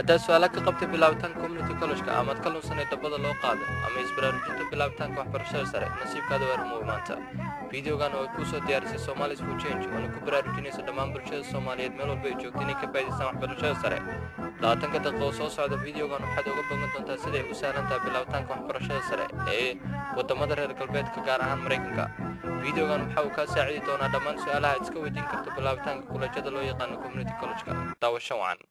haddaad su'aalo ka qabtay bilaabitaanka community college-ka amaad ka lunsanay dabada loo qaado ama isbaraarujinta bilaabitaanka waxbarashada sare nasiibkaada waa rumow maanta fideogan oo ay kuu soo diyaarisay Somalis for Change oona ku baraarujinaysa dhammaan bulshada Soomaaliyeed meel walba ay joogto inay ka faa'iidaystaan waxbarashada sare 20 daqiiqo oo soo socda fideogan waxaad uga bogan doontaa sida ay u sahlan tahay bilaabitaanka waxbarashada sare ee wadamada reer galbeedka gaar ahaan Mareykanka fideogan waxa uu ka saacidi doonaa dhammaan su'aalaha aad iska weydiin karto bilaabitaanka kuleejada loo yaqaan community college-ka daawasho wacan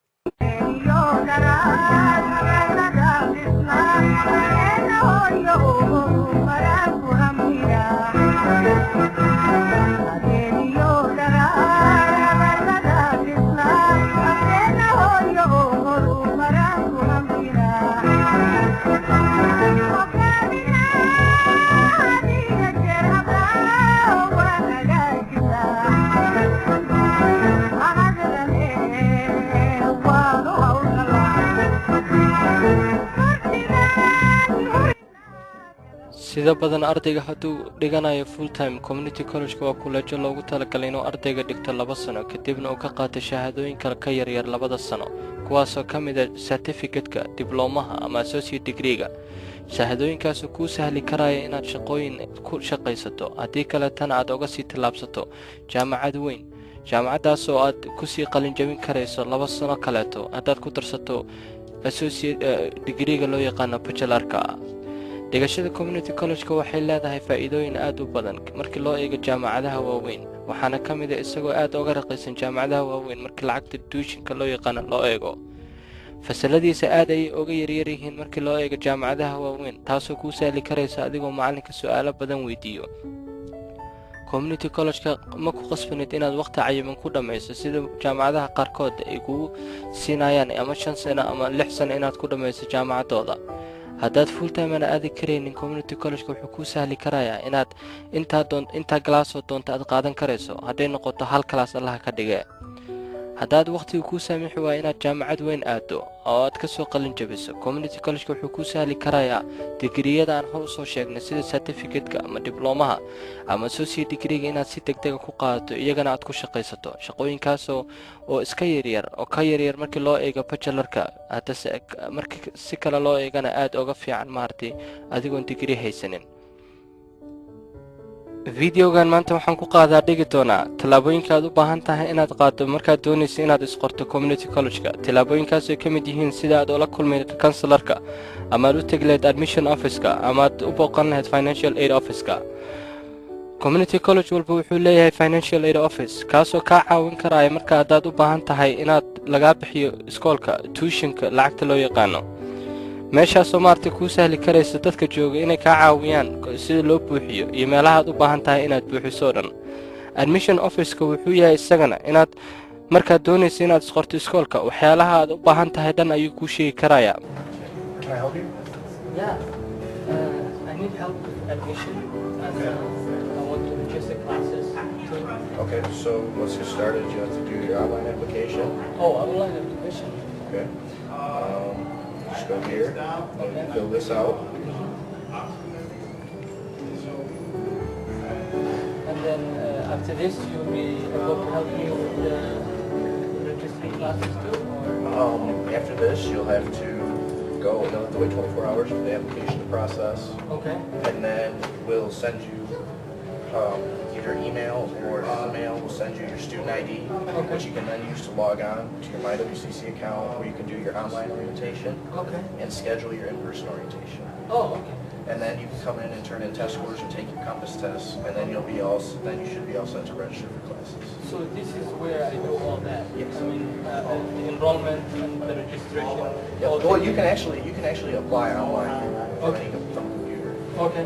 sida badan ardayga hadduu dhiganayo full time community college waa kuleejo loogu talagalay inuu ardayga dhigto 2 sano kadibna uu ka qaato shahaadooyin kale ka yar 2 sano kuwaasoo ka mid ah certificate-ka diblomaha ama associate degree-ga shahaadooyinkaas oo kuu sahli karaya inaad shaqooyin ku shaqaysato haddii kale tan aad uga sii tillaabsato jaamacad weyn jaamacadaas oo aad ku sii qalin jabin karayso 2 sano kaleeto haddaad ku darsato associate degree-ga loo yaqaan bachelor-ka dhigashada community college-ka waxay leedahay faa'iidooyin aad u badan markii loo eego jaamacadaha waaweyn waxaana ka mid ah isagoo aad uga raqiisan jaamacadaha waaweyn markii lacagta tuition-ka loo yaqaan loo eego fasaladiisa aad ay uga yaryar yihiin markii loo eego jaamacadaha waaweyn taasoo kuu sahli karaysa adigoo macalinka su'aalo badan weydiiyo community college-ka ma ku qasbanid inaad waqti cayiman ku dhamayso sida jaamacadaha qaarkood ay kugu siinayaan ama 5 sano ama 6 sano inaad ku dhamayso jaamacadooda haddaad full time ana aadi karaynin community college-ka wuxuu kuu sahli karayaa inaad intaa galaasoo doonta aad qaadan karayso hadday noqoto hal kalaas allaha ka dhigee haddaad waqtiga kuu saamixi waaya inaad jaamacad weyn aado oo aad ka soo qalin jabiso community college-ka wuxuu kuu sahli karayaa digriyada aan hor usoo sheegnay sida certificate-ka ama diblomaha ama associate degree-ga inaad si degdega ku qaadato iyagana aad ku shaqaysato shaqooyinkaasoo oo iska yaryar oo ka yaryar markii loo eego bachelor-ka haddase markii si kale loo eegana aad uga fiican maartay adigoon degree haysanin fideogan maanta waxaan ku qaadaa dhigi doonaa talaabooyinka aad u baahan tahay inaad qaado markaad doonayso inaad isqorto community college-ka talaabooyinkaas ay ka mid yihiin sida aad ula kulmi lahayd counselor-ka ama aad u tegi lahayd admission office-ka ama aad u booqan lahayd financial aid office-ka community college walba wuxuu leeyahay financial aid office kaasoo kaa caawin karaya marka haddaad u baahan tahay inaad lagaa bixiyo iskoolka tuition-ka lacagta loo yaqaano meeshaasoo maartay kuu sahli karaysa dadka jooga inay kaa caawiyaan sida loo buuxiyo iyo meelaha aad u baahan tahay inaad buuxiso dhan admission office-ka wuxuu yahay isagana inaad markaad doonayso inaad isqorto iskoolka waxyaalaha aad u baahan tahay dhan ayuu kuu sheegi karayaa Okay, so let's get started. You have to do your online application. Oh, online application. Okay. Just go here and fill this out. And then after this, you'll be able to help me with the registering classes too? Or? After this, you'll have to you'll have to wait 24 hours for the application to process. Okay. And then we'll send you either email or email will send you your student ID, which you can then use to log on to your MyWCC account where you can do your online orientation and schedule your in-person orientation. Oh, okay. And then you can come in and turn in test scores and take your compass tests, and then you should be all set to register for classes. So this is where I do all that. Yes. I mean, the enrollment and the registration. Yeah. Well, you can actually apply online from any computer. Okay.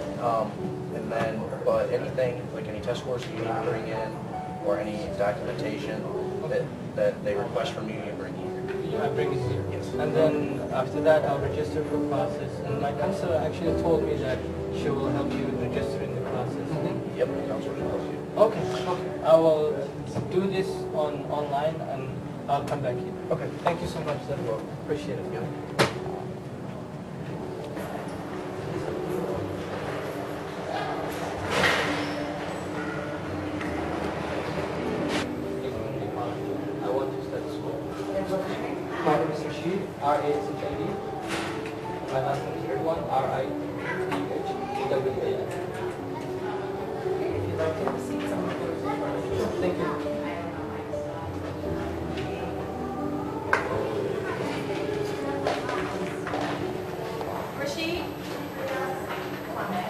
And then, but anything like any test scores you need to bring in, or any documentation that they request from you, you bring here. I bring it here. Yes. And then after that, I'll register for classes. And my counselor actually told me that she will help you with registering the classes. Yep, the counselor will help you. Okay. I will do this online and I'll come back here. Okay. Thank you so much, sir. Appreciate it. Yep. My name is Rashid, R-A-S-H-I-D. My last name is Ridwan, R-I-D-H-W-A-N. If you'd like to have a seat, someone will. Thank you. Rasheed? Come on, Matt.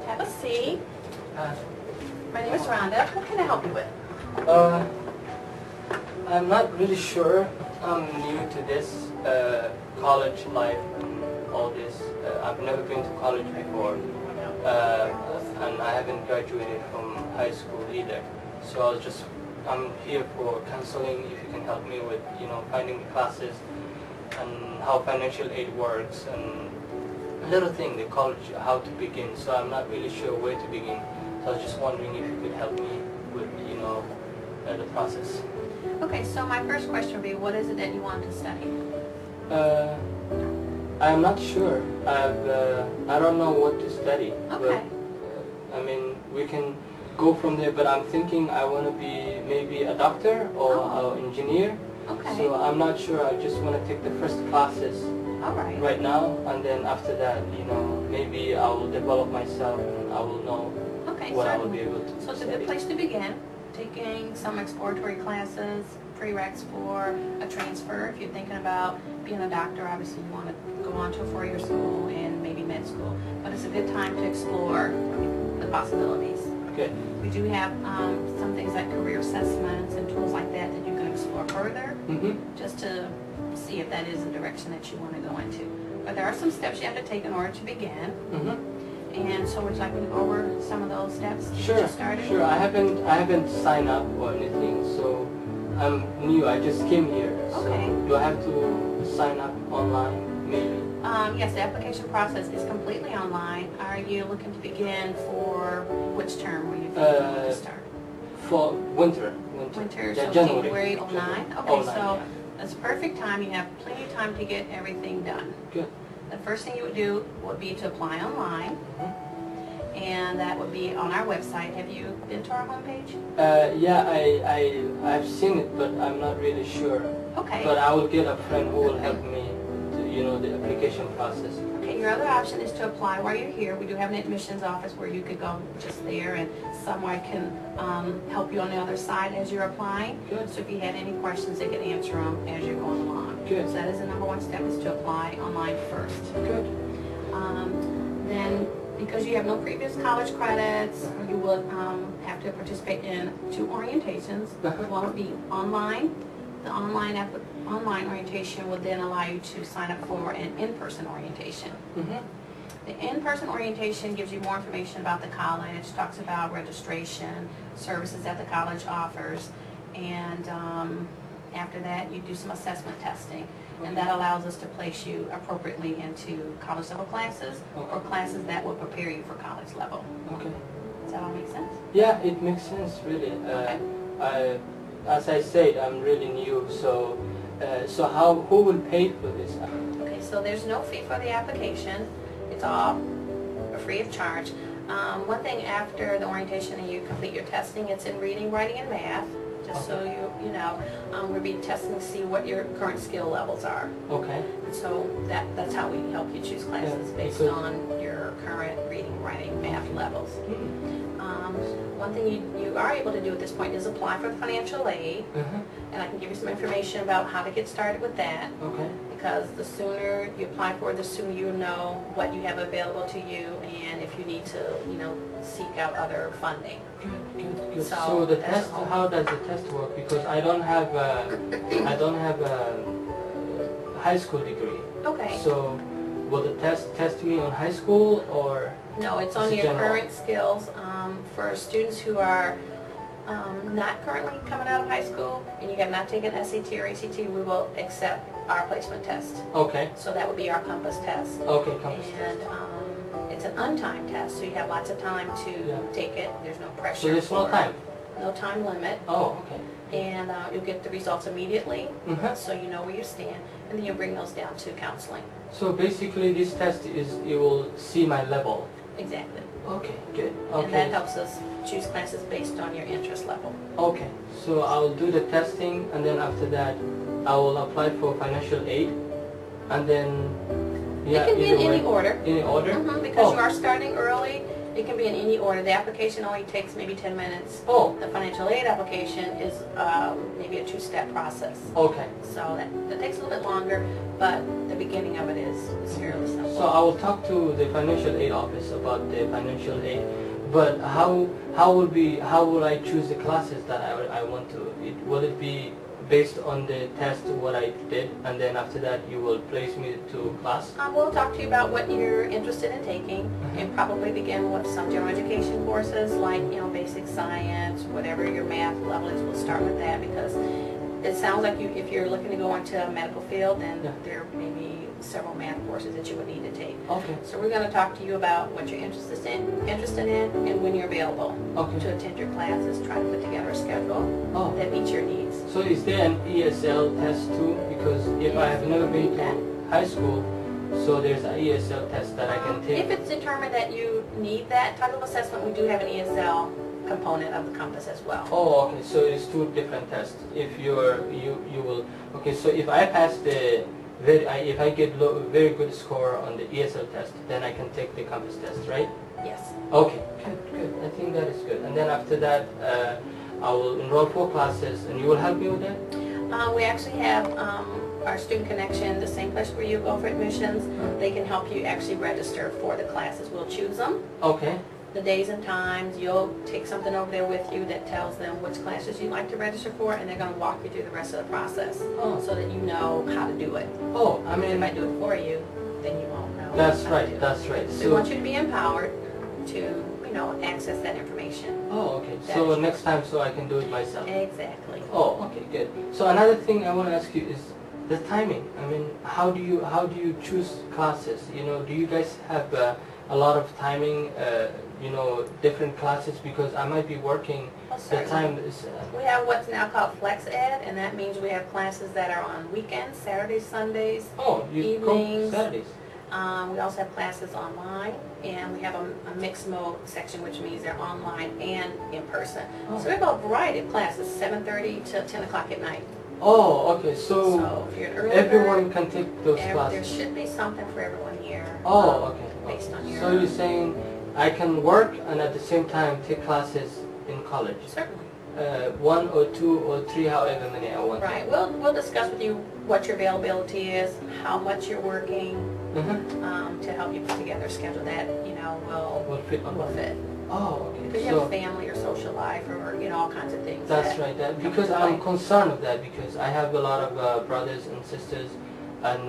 Have a seat. My name is Rhonda. What can I help you with? I'm not really sure. I'm new to this college life and all this. I've never been to college before, and I haven't graduated from high school either. So I'm here for counseling. If you can help me with, finding classes and how financial aid works and little thing, the college, how to begin. So I'm not really sure where to begin. So I was just wondering if you could help me with, the process. Okay, so my first question would be, what is it that you want to study? I'm not sure. I don't know what to study. Okay. But, we can go from there, but I'm thinking I want to be maybe a doctor or an engineer. Okay. So I'm not sure. I just want to take the first classes All right. right now, and then after that, maybe I will develop myself and I will know Okay, what I will be certainly. able to So it's a study. good place to begin, taking some exploratory classes, prereqs for a transfer. If you're thinking about being a doctor, obviously you want to go on to a four-year school and maybe med school. But it's a good time to explore the possibilities. Good. We do have some things like career assessments and tools like that that you can explore further, just to see if that is a direction that you want to go into. But there are some steps you have to take in order to begin. And so would you like me to go over some of those steps to get Sure. you started? Sure. I haven't signed up or anything, so I'm new. I just came here. Okay. So do I have to sign up online, maybe? Yes, the application process is completely online. Are you looking to begin for which term were you thinking to start? For winter. Winter, Yeah, so January. January 09? Okay, 09, so yeah. that's perfect time. You have plenty of time to get everything done. Good. The first thing you would do would be to apply online, and that would be on our website. Have you been to our homepage? Yeah, I've seen it, but I'm not really sure. Okay. But I will get a friend who will help me to, the application process. Okay, your other option is to apply while you're here. We do have an admissions office where you could go just there, and someone can help you on the other side as you're applying. Good. So if you had any questions, they can answer them as you're going along. Good. So that is the number one step, is to apply online first. Good. Then, because you have no previous college credits, you will have to participate in 2 orientations. One will be online. The online orientation will then allow you to sign up for an in-person orientation. The in-person orientation gives you more information about the college, talks about registration, services that the college offers, and after that you do some assessment testing. And that allows us to place you appropriately into college level classes or classes that will prepare you for college level. Okay. Does that all make sense? Yeah, it makes sense, really. As I said, I'm really new, so who will pay for this? Okay, so there's no fee for the application. It's all free of charge. One thing, after the orientation and you complete your testing, it's in reading, writing, and math. Just so you know, we'll be testing to see what your current skill levels are. Okay. So that's how we help you choose classes, based on your current reading, writing, math levels. One thing you are able to do at this point is apply for the financial aid, and I can give you some information about how to get started with that. Okay. Because the sooner you apply for it, the sooner you know what you have available to you, and if you need to, seek out other funding. Good. So the test, how does the test work? Because I don't have a high school degree. Okay. So will the test me on high school, or? No, it's on your current skills. For students who are not currently coming out of high school and you have not taken SAT or ACT, we will accept our placement test. Okay. So that would be our COMPASS test. Okay, COMPASS And test. it's an untimed test, so you have lots of time to take it. There's no pressure. So there's no time? No time limit. Oh, okay. And you'll get the results immediately, Mm-hmm. so you know where you stand, and then you bring those down to counseling. So basically this test is, you will see my level. Exactly. Okay, good. And that Okay. helps us choose classes based on your interest level. Okay, so I'll do the testing, and then after that I will apply for financial aid, and then It can be in either any way. order. Any order? Because Oh. you are starting early, it can be in any order. The application only takes maybe 10 minutes. Oh, The financial aid application is maybe a two-step process. okay. So that takes a little bit longer, but the beginning of it is fairly simple. So I will talk to the financial aid office about the financial aid, but how will I choose the classes that I want to? Will it be based on the test what I did, and then after that you will place me to class? We'll talk to you about what you're interested in taking, and probably begin with some general education courses like, basic science, whatever your math level is. We'll start with that because it sounds like if you're looking to go into a medical field, then there may be several math courses that you would need to take. Okay. So we're going to talk to you about what you're interested in and when you're available Okay. to attend your classes. Try to put together a schedule Oh. that meets your needs. So is there an ESL test too? Because if I have never been to high school, so there's an ESL test that I can take. If it's determined that you need that type of assessment, we do have an ESL component of the compass as well. Oh, okay. So it's two different tests. If you will. Okay. So if I pass if I get very good score on the ESL test, then I can take the compass test, right? Yes. Okay. Good. I think that is good. And then after that, I will enroll 4 classes, and you will help me with that. We actually have our Student Connection, the same place where you go for admissions. They can help you actually register for the classes. We'll choose them, Okay. the days and times. You'll take something over there with you that tells them which classes you'd like to register for, and they're going to walk you through the rest of the process so that you know how to do it. Oh, I If mean, I do it for you, then you won't know. that's how to do right. it. That's right. So we want you to be empowered to, access that information. Oh, okay. That So is next time, so I can do it myself. Exactly. Oh, okay, good. So another thing I want to ask you is the timing. I mean, how do you choose classes? Do you guys have a lot of timing? Different classes, because I might be working. Well, The certainly. time is. We have what's now called Flex Ed, and that means we have classes that are on weekends, Saturdays, Sundays. Oh, you go Evenings. Saturdays. We also have classes online, and we have a mixed mode section, which means they're online and in person. Oh. So we have a variety of classes, 7:30 to 10 o'clock at night. Oh, okay. So So if you're an early everyone bird, can take those there classes. should be something for everyone here. Oh, okay. Based on your... So you're saying I can work and at the same time take classes in college? Certainly. 1 or 2 or 3, however many I want. Right. We'll discuss with you what your availability is, how much you're working, Mm-hmm. to help you put together a schedule that, Will fit on. will fit. Oh, Because okay. you have a So family or social life or, all kinds of things. that's that right. That, come because into I'm play. concerned of that, because I have a lot of brothers and sisters, and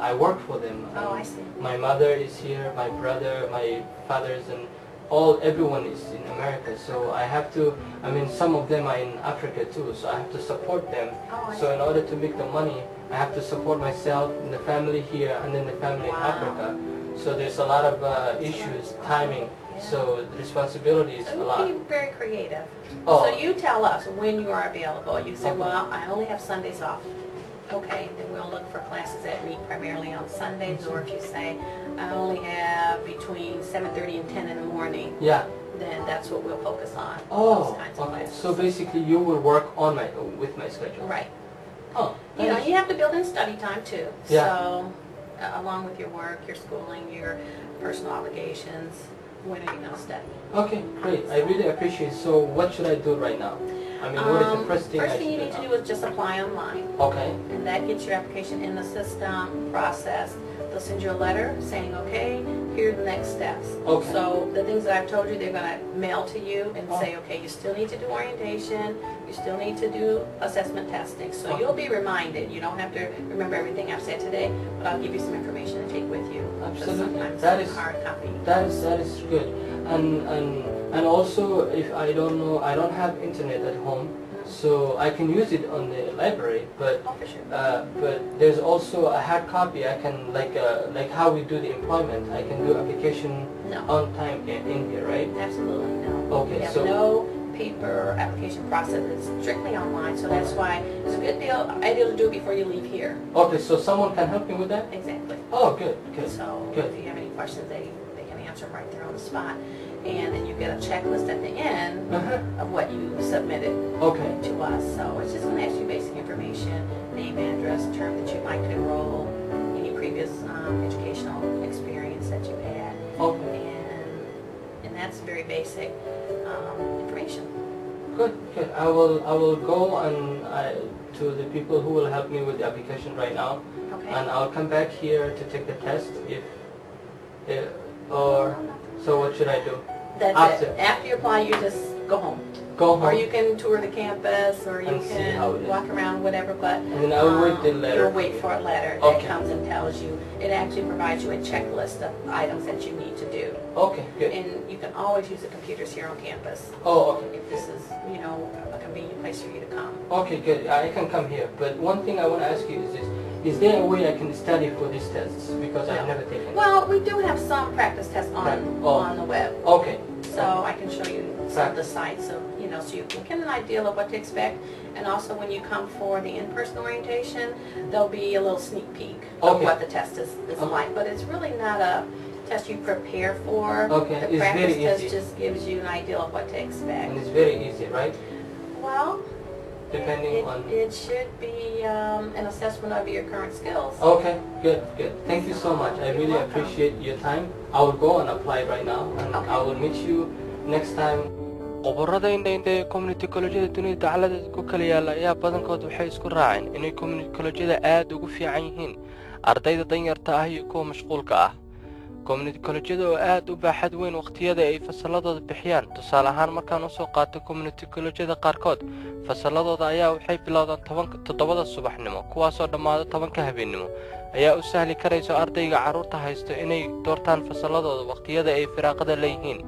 I work for them. Oh, And I see. my mother is here, my brother, my fathers, and everyone is in America. So I have to. I mean, some of them are in Africa too. So I have to support them. Oh, I So in see. order to make the money, I have to support myself and the family here, and then the family in Wow. Africa. So there's a lot of issues, timing. Yeah. So the responsibility is So a you lot. can be very creative. Oh. So you tell us when you are available. You say, Okay. well, I only have Sundays off. Okay, then we'll look for classes that meet primarily on Sundays. Or if you say, I only have between 7:30 and 10 in the morning, Yeah. then that's what we'll focus on. Oh, Those kinds of okay. classes. So basically, you will work on with my schedule. Right. Oh, You have to build in study time too. Yeah. So, along with your work, your schooling, your personal obligations, when are you going to study? Okay, great. I really appreciate it. So what should I do right now? I mean, what is the first thing I First should thing you do need to now? do is just apply online. Okay. And that gets your application in the system, processed. They'll send you a letter saying, okay, here are the next steps. Okay. So the things that I've told you, they're going to mail to you and Oh. say, okay, you still need to do orientation, you still need to do assessment testing. So Okay. you'll be reminded. You don't have to remember everything I've said today, but I'll give you some information to take with you. Because Absolutely. sometimes That it's is- a hard copy. That is good. And also, if I don't know, I don't have internet at home, so I can use it on the library. But Oh, for sure. but there's also a hard copy. I can like how we do the employment. I can do application No. on time in here, right? Absolutely no. Okay, We have so- no paper application process. It's strictly online, so that's why it's a good idea to do it before you leave here. Okay, so someone can help me with that? Exactly. Oh, good, good. So Good. if you have any questions, they can answer them right there on the spot. And then you get a checklist at the end Uh-huh. of what you submitted Okay. to us. So it's just going to ask you basic information, name, address, term that you'd like to enroll, any previous educational experience that you had. Okay. And that's very basic information. Good, good. I will go and to the people who will help me with the application right now, Okay. and I'll come back here to take the test or so what should I do? That's After. it. After you apply, you just go home. Go home. Or you can tour the campus, or you And see how it can is. walk around, whatever, but And then I will wait the letter. you'll wait for a letter that Okay. comes and tells you. It actually provides you a checklist of items that you need to do. Okay, good. And you can always use the computers here on campus Oh, okay. if this is, a convenient place for you to come. Okay, good. I can come here. But one thing I want to ask you is this. Is there a way I can study for these tests? Because I've never taken it. Well, we do have some practice tests Right. Oh. on the web. Okay. So I can show you some of the sites of, so you can get an idea of what to expect. And also when you come for the in-person orientation, there'll be a little sneak peek of Okay. what the test is like. But it's really not a test you prepare for. Okay, The it's practice very test easy. just gives you an idea of what to expect. And it's very easy, right? Well, Depending on... it should be an assessment of your current skills. Okay, good, good. Thank you so much. I really welcome. appreciate your time. I will go and apply right now, and Okay. I will meet you next time. Qoborada indha community college-yada dunida dacaladeeda ku kala yaala ayaa badankood waxay isku raaceen inay community college-yada aad ugu fiican yihiin ardayda danyarta ah iyo kuwa mashquulka ah. community college-yada oo aad u baaxad weyn waqtiyada ay fasalladooda bixiyaan. Tusaale ahaan markaan u soo qaato community college-yada qaarkood, fasalladooda ayaa waxay bilowdaan 7 subaxnimo, kuwaasoo dhammaada 10 habeenimo. Ayaa u sahli karayso ardayga carruurta haysto inay doortaan fasalladooda waqtiyada ay firaaqada leeyihiin.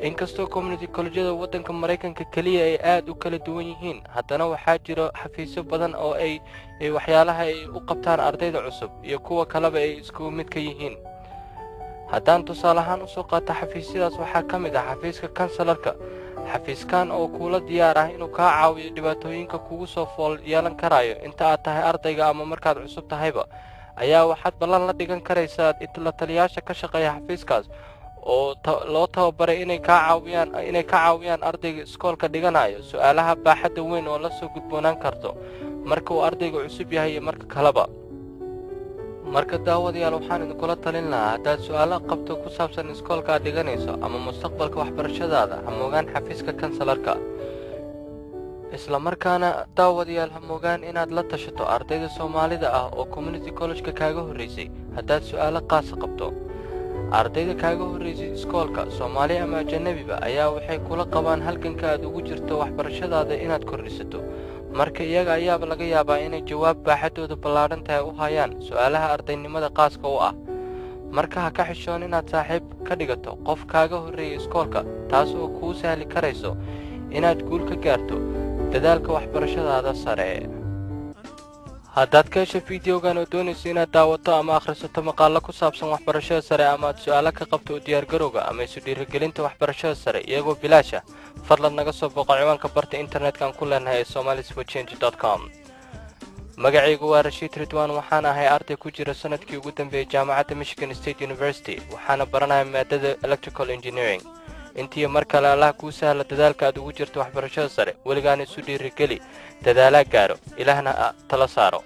Inkastoo community college-yada waddanka Mareykanka kaliya ay aad u kala duwan yihiin, haddana waxaa jiro xafiisyo badan oo ay waxyaalaha ay u qabtaan ardayda cusub iyo kuwa kaleba ay isku mid ka yihiin. haddaan tusaale ahaan u soo qaato xafiisyadaas waxaa ka mid ah xafiiska kansalarka. xafiiskan oo kuula diyaar ah inuu kaa caawiyo dhibaatooyinka kugu soo fool yeelan karayo inta aad tahay ardayga ama markaad cusub tahayba, ayaa waxaad ballan la dhigan karaysaa la taliyaasha ka shaqeeya xafiiskaas oo loo tababaray inay ka caawiyaan ardayga iskoolka dhiganayo su'aalaha baaxadda weyn oo la soo gudboonaan karto marka uu ardayga cusub yahay iyo marka kaleba. marka daawadayaal waxaan idinkula talin lahaa haddaad su'aalo qabto ku saabsan iskoolka aad dhiganayso ama mustaqbalka waxbarashadaada, ha moogaan xafiiska kansalarka. isla markaana daawadayaal ha moogaan inaad la tashato ardayda Soomaalida ah oo community college-ka kaaga horreysay haddaad su'aalo qaas qabto. ardayda kaaga horreysay iskoolka Soomaali ama ajnabiba ayaa waxay kula qabaan halganka aad ugu jirto waxbarashadaada inaad kordhisato. marka iyaga ayaaba laga yaabaa inay jawaab baaxadooda ballaaran tahay u hayaan su'aalaha ardaynimada qaaska u ah. marka ha ka xishoon inaad saaxiib ka dhigato qof kaaga horreeyay iskoolka, taas oo kuu sahli karayso inaad guul ka gaarto dadaalka waxbarashadaada sare. haddaad ka hesho fiidiyogan oo doonayso inaad daawato ama akhrisato maqaallo ku saabsan waxbarashada sare ama aad su'aalo ka qabto u diyaargarowga ama isu dhiirigelinta waxbarashada sare iyagoo bilaasha, fadlan naga soo booqo ciwaanka barta internetka aan ku leenahay ee somalisforchange.com. magacaygu waa Rashiid Ridwaan, waxaan ahay arday ku jira sanadkii ugu dambeeyay jaamacadda Michigan State University, waxaana baranayaa maadada electrical engineering. intii mar kale Allah kuu sahla dadaalka aad ugu jirto waxbarashada sare, weligaana isu dhiirigeli dadaalaa gaaro, ilaahna tala saaro.